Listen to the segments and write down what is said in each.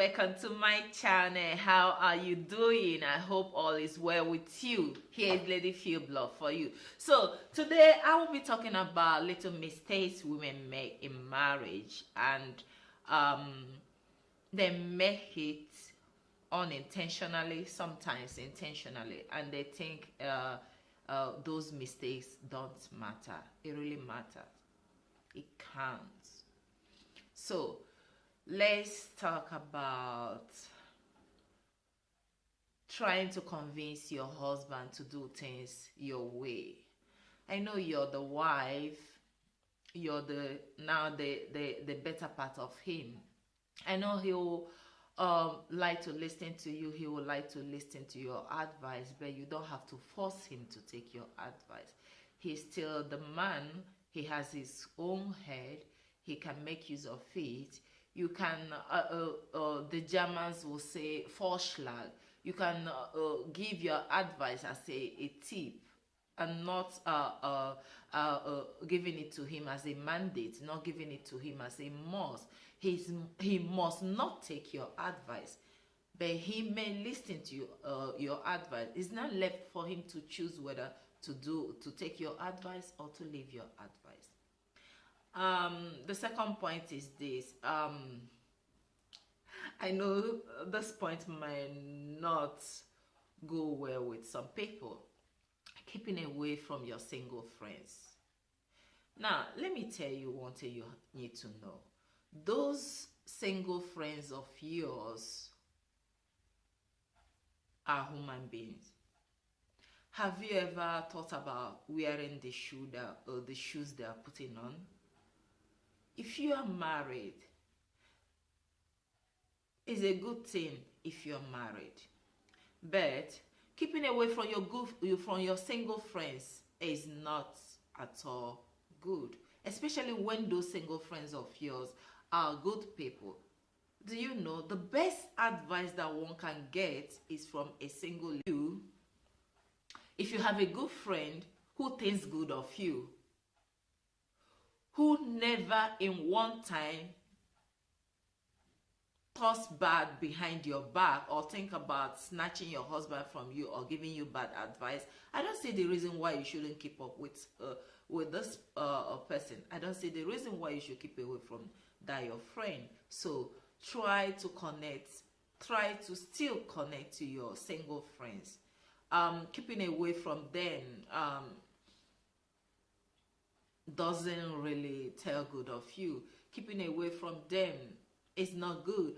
welcome to my channel. How are you doing? I hope all is well with you. Here is Lady Feel Blood for you. So today I will be talking about little mistakes women make in marriage, and they make it unintentionally, sometimes intentionally, and they think those mistakes don't matter. It really matters. It counts. So let's talk about trying to convince your husband to do things your way. I know you're the wife, you're the better part of him. I know he'll like to listen to you, he will like to listen to your advice, but you don't have to force him to take your advice. He's still the man, he has his own head, he can make use of it. You can, the Germans will say Vorschlag. You can give your advice as a tip, and not giving it to him as a mandate, not giving it to him as a must. He must not take your advice, but he may listen to your advice. It's not left for him to choose whether to take your advice or to leave your advice. The second point is this. I know this point might not go well with some people. Keeping away from your single friends. Now, let me tell you one thing you need to know. Those single friends of yours are human beings. Have you ever thought about wearing the shoes they are putting on? If you are married, it's a good thing if you're married, but keeping away from your single friends is not at all good, especially when those single friends of yours are good people. Do you know the best advice that one can get is from a single you? If you have a good friend who thinks good of you, who never in one time talks bad behind your back or think about snatching your husband from you or giving you bad advice, I don't see the reason why you shouldn't keep up with this person. I don't see the reason why you should keep away from that your friend. So try to connect, try to still connect to your single friends. Keeping away from them doesn't really tell good of you. Keeping away from them is not good.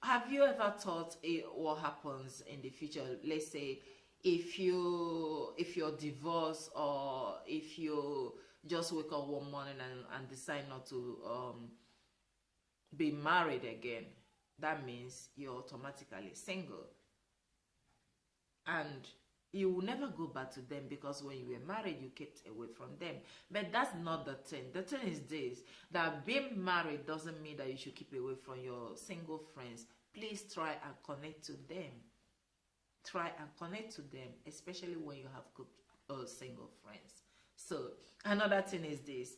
Have you ever thought what happens in the future? Let's say if you're divorced, or if you just wake up one morning and decide not to be married again, that means you're automatically single, and you will never go back to them, because when you were married you kept away from them. But that's not the thing. The thing is this, that being married doesn't mean that you should keep away from your single friends. Please try and connect to them. Try and connect to them, especially when you have good single friends. So another thing is this,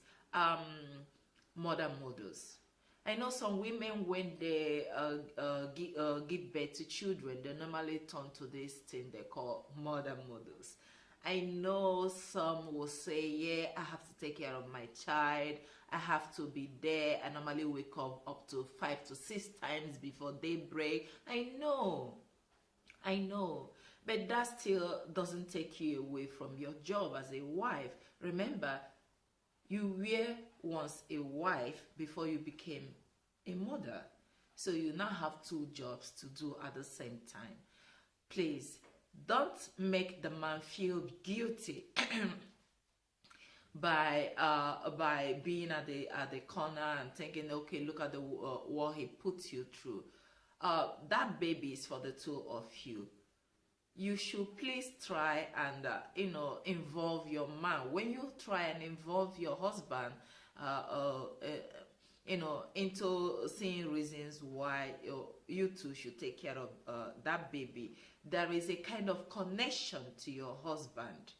mother models. I know some women, when they give birth to children, they normally turn to this thing they call mother models. I know some will say, yeah, I have to take care of my child, I have to be there. I normally wake up to 5 to 6 times before daybreak. I know, but that still doesn't take you away from your job as a wife. Remember, you were once a wife before you became a mother. So you now have 2 jobs to do at the same time. Please, don't make the man feel guilty by being at the corner and thinking, okay, look at what he puts you through. That baby is for the 2 of you. You should please try and involve your man. When you try and involve your husband into seeing reasons why you two should take care of that baby, there is a kind of connection to your husband.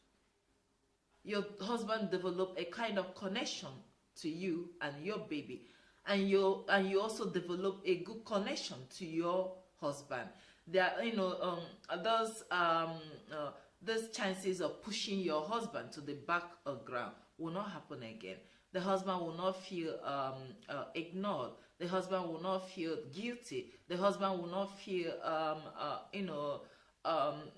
Your husband develop a kind of connection to you and your baby, and you also develop a good connection to your husband. There, those chances of pushing your husband to the background will not happen again. The husband will not feel ignored. The husband will not feel guilty. The husband will not feel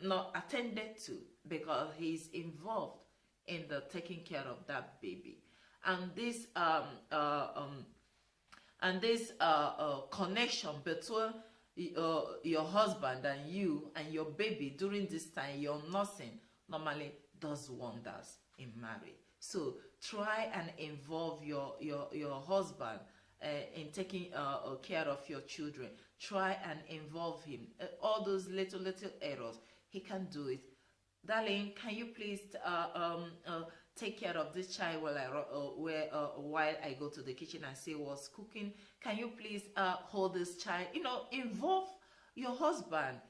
not attended to, because he's involved in the taking care of that baby. And this connection between your husband and you and your baby during this time you're nursing normally does wonders in marriage. So try and involve your husband in taking care of your children. Try and involve him. All those little errors, he can do it. Darling, can you please take care of this child while I go to the kitchen and see what's cooking? Can you please hold this child? Involve your husband.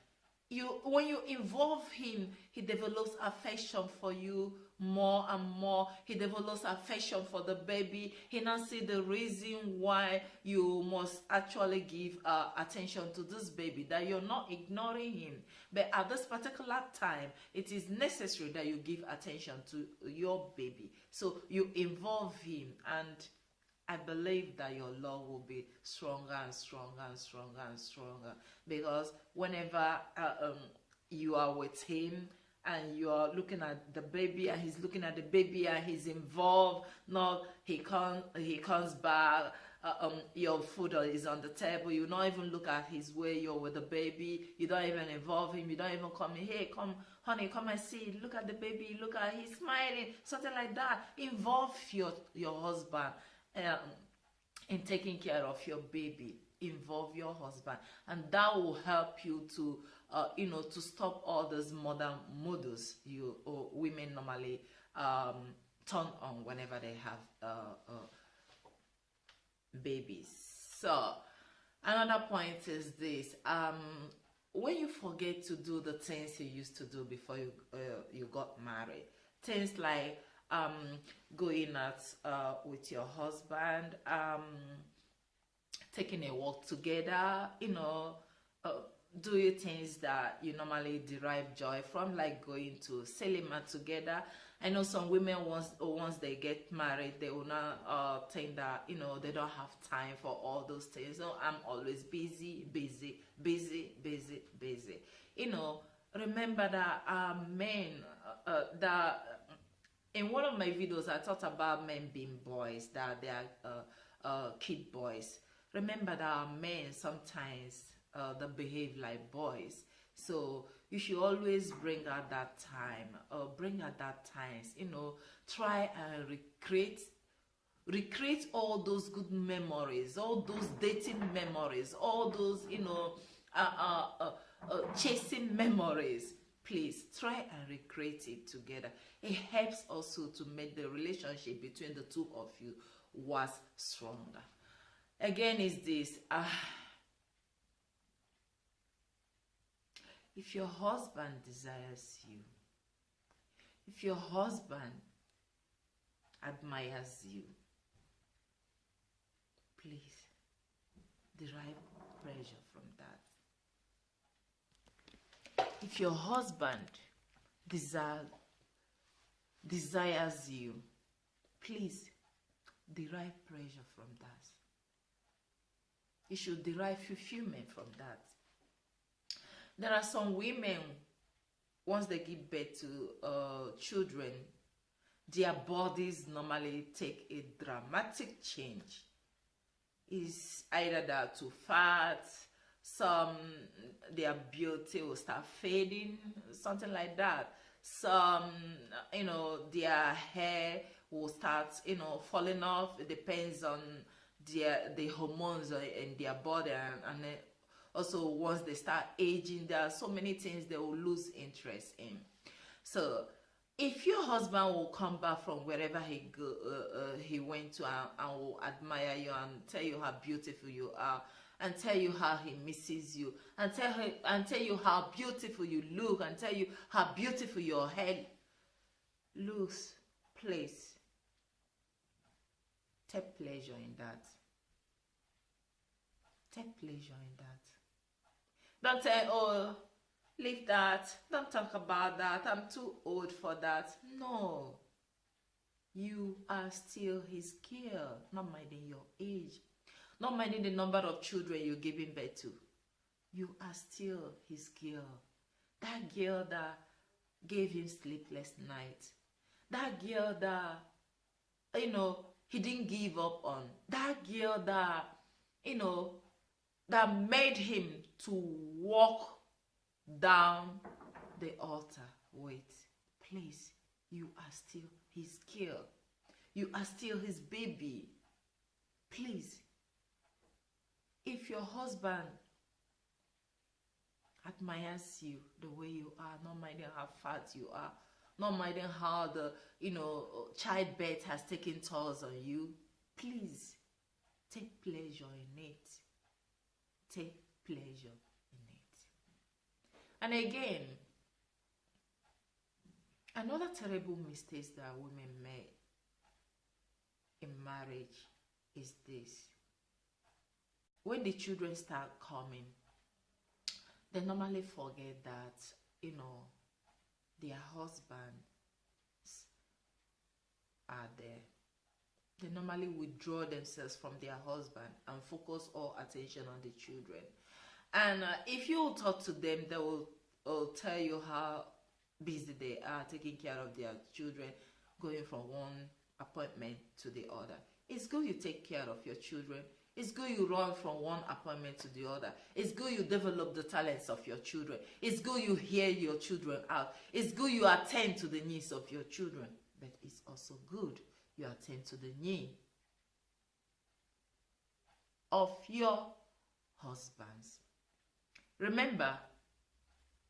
When you involve him, he develops affection for you more and more. He develops affection for the baby. He now see the reason why you must actually give attention to this baby, that you're not ignoring him. But at this particular time, it is necessary that you give attention to your baby. So you involve him, and I believe that your love will be stronger and stronger and stronger and stronger. Because whenever you are with him and you are looking at the baby and he's looking at the baby and he's involved, not he comes back, your food is on the table, you don't even look at his way, you're with the baby, you don't even involve him, you don't even come in, hey, come honey, come and see, look at the baby, look at, he's smiling, something like that. Involve your husband in taking care of your baby. Involve your husband, and that will help you to to stop all those modern models women normally turn on whenever they have babies. So another point is this: when you forget to do the things you used to do before you got married, things like going out with your husband, taking a walk together, doing things that you normally derive joy from, like going to cinema together. I know some women, once they get married, they will not think that they don't have time for all those things. So I'm always busy. Remember that men that in one of my videos I talked about men being boys, that they are kid boys. Remember that our men sometimes they behave like boys. So you should always bring out that time. Try and recreate all those good memories, all those dating memories, all those chasing memories. Please try and recreate it together. It helps also to make the relationship between the two of you was stronger. Again, is this: if your husband desires you, if your husband admires you, please derive pleasure from that. If your husband desires you, please derive pleasure from that. You should derive fulfillment from that. There are some women, once they give birth to children, their bodies normally take a dramatic change. It's either they're too fat, some their beauty will start fading, something like that. Some, their hair will start, falling off. It depends on the hormones in their body, and also once they start aging, there are so many things they will lose interest in. So if your husband will come back from wherever he went to and will admire you and tell you how beautiful you are, and tell you how he misses you, and tell you how beautiful you look, and tell you how beautiful your hair looks, please take pleasure in that. Take pleasure in that. Don't say, oh, leave that. Don't talk about that. I'm too old for that. No. You are still his girl, not minding your age, not minding the number of children you're giving birth to. You are still his girl. That girl that gave him sleepless nights. That girl that, he didn't give up on. That girl that, that made him to walk down the altar. Wait, please, you are still his girl. You are still his baby. Please, if your husband admires you the way you are, not minding how fat you are, not minding how the childbirth has taken tolls on you, please take pleasure in it. Take pleasure in it. And again, another terrible mistake that women make in marriage is this. When the children start coming, they normally forget that, their husbands are there. They normally withdraw themselves from their husband and focus all attention on the children. And if you talk to them, they will tell you how busy they are taking care of their children, going from one appointment to the other. It's good you take care of your children. It's good you run from one appointment to the other. It's good you develop the talents of your children. It's good you hear your children out. It's good you attend to the needs of your children. But it's also good you attend to the need of your husbands. Remember,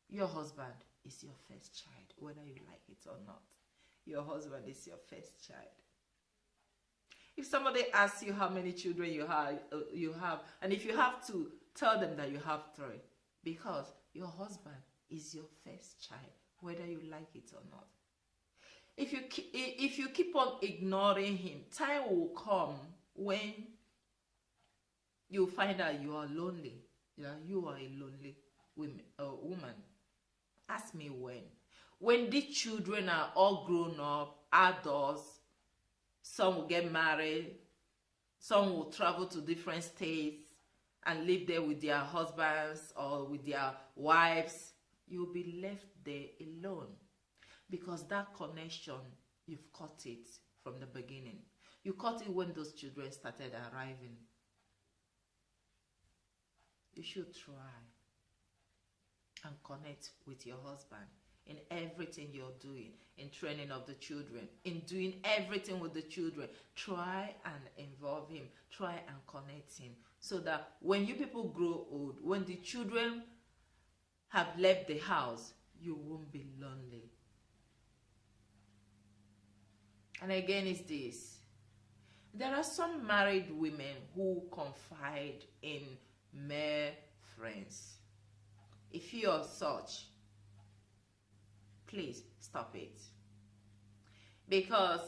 your husband is your first child, whether you like it or not. Your husband is your first child. If somebody asks you how many children you have, and if you have to tell them that you have 3, because your husband is your first child, whether you like it or not. If you keep on ignoring him, time will come when you find out you are lonely. You are a lonely woman. Ask me when. When the children are all grown up, adults, some will get married, some will travel to different states and live there with their husbands or with their wives. You'll be left there alone. Because that connection, you've cut it from the beginning. You cut it when those children started arriving. You should try and connect with your husband in everything you're doing, in training of the children, in doing everything with the children. Try and involve him. Try and connect him. So that when you people grow old, when the children have left the house, you won't be lonely. And again, it's this. There are some married women who confide in mere friends. If you are such, please stop it. Because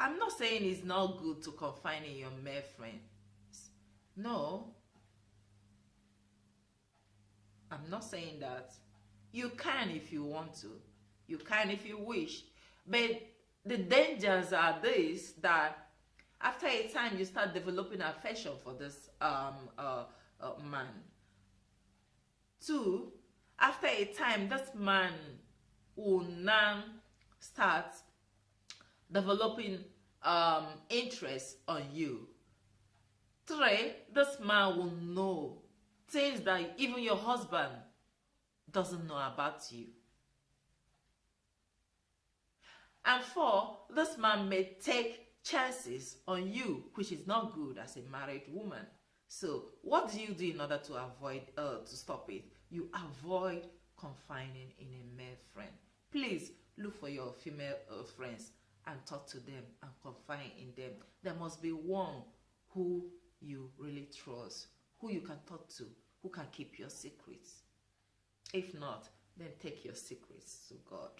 I'm not saying it's not good to confide in your mere friends. No. I'm not saying that. You can if you want to. You can if you wish. But the dangers are this, that after a time you start developing affection for this man. 2, after a time this man will now start developing interest on you. 3, this man will know things that even your husband doesn't know about you. And 4, this man may take chances on you, which is not good as a married woman. So what do you do in order to avoid, to stop it? You avoid confining in a male friend. Please look for your female friends and talk to them and confide in them. There must be one who you really trust, who you can talk to, who can keep your secrets. If not, then take your secrets to God.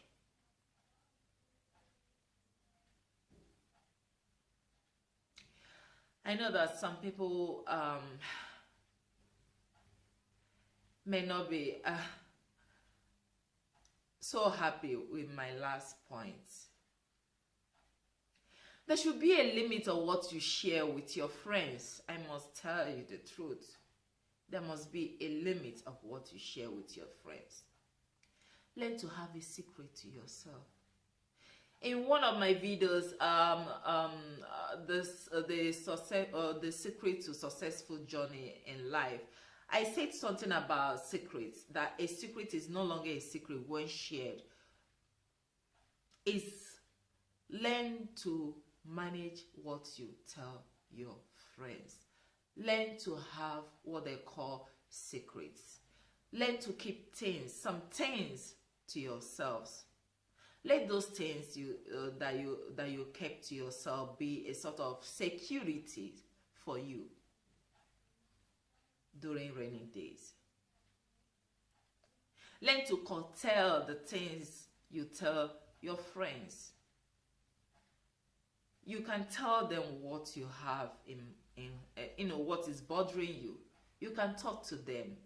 I know that some people may not be so happy with my last point. There should be a limit of what you share with your friends. I must tell you the truth. There must be a limit of what you share with your friends. Learn to have a secret to yourself. In one of my videos, the secret to successful journey in life, I said something about secrets, that a secret is no longer a secret when shared. It's learn to manage what you tell your friends. Learn to have what they call secrets. Learn to keep some things to yourselves. Let those things that you kept to yourself be a sort of security for you during rainy days. Learn to curtail the things you tell your friends. You can tell them what you have in what is bothering you. You can talk to them,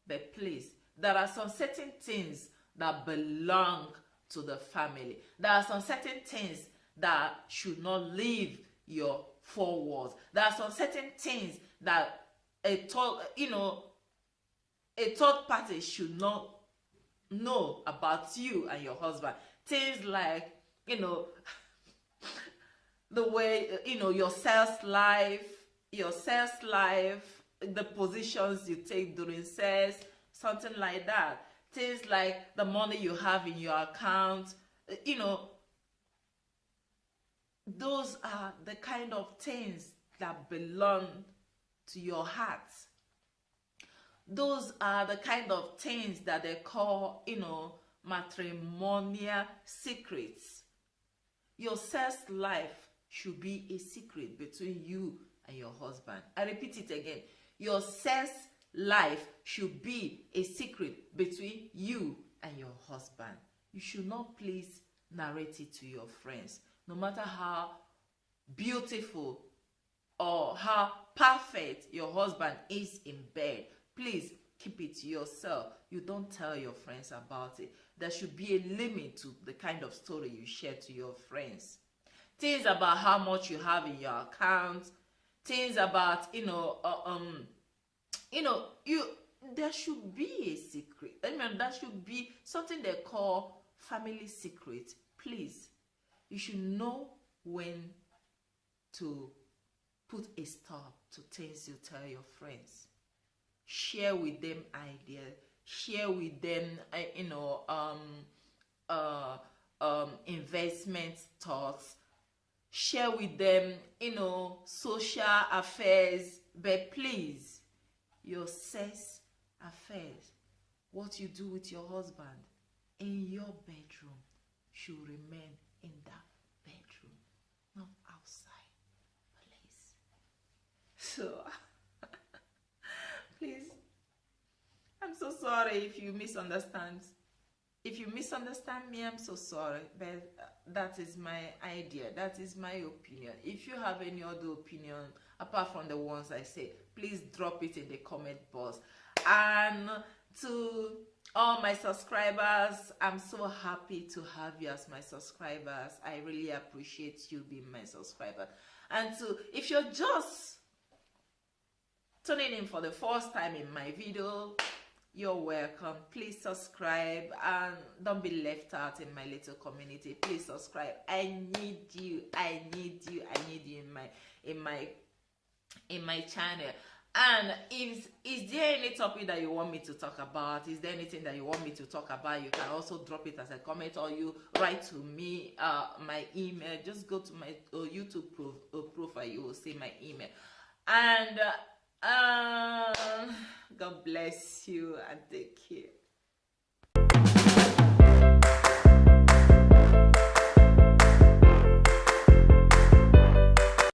but please, there are some certain things that belong to the family. There are some certain things that should not leave your four walls. There are some certain things that a third party should not know about you and your husband. Things like, the way, your sex life, the positions you take during sex, something like that. Things like the money you have in your account, those are the kind of things that belong to your heart. Those are the kind of things that they call, matrimonial secrets. Your sex life should be a secret between you and your husband. I repeat it again. Your sex life should be a secret between you and your husband. You should not please narrate it to your friends. No matter how beautiful or how perfect your husband is in bed, please keep it to yourself. You don't tell your friends about it. There should be a limit to the kind of story you share to your friends. Things about how much you have in your account, things about, there should be a secret. There should be something they call family secret. Please, you should know when to put a stop to things you tell your friends. Share with them ideas. Share with them, investment thoughts. Share with them, social affairs. But please, your sex affairs, what you do with your husband in your bedroom, should remain in that bedroom, not outside. Please. So, please, I'm so sorry if you misunderstand. If you misunderstand me, I'm so sorry, but that is my idea. That is my opinion. If you have any other opinion apart from the ones I say, please drop it in the comment box. And to all my subscribers, I'm so happy to have you as my subscribers. I really appreciate you being my subscriber. And if you're just tuning in for the first time in my video, you're welcome. Please subscribe and don't be left out in my little community. Please subscribe. I need you. I need you in my channel. And is there any topic that you want me to talk about? Is there anything that you want me to talk about? You can also drop it as a comment, or you write to me, my email. Just go to my YouTube profile. You will see my email. And God bless you and take care.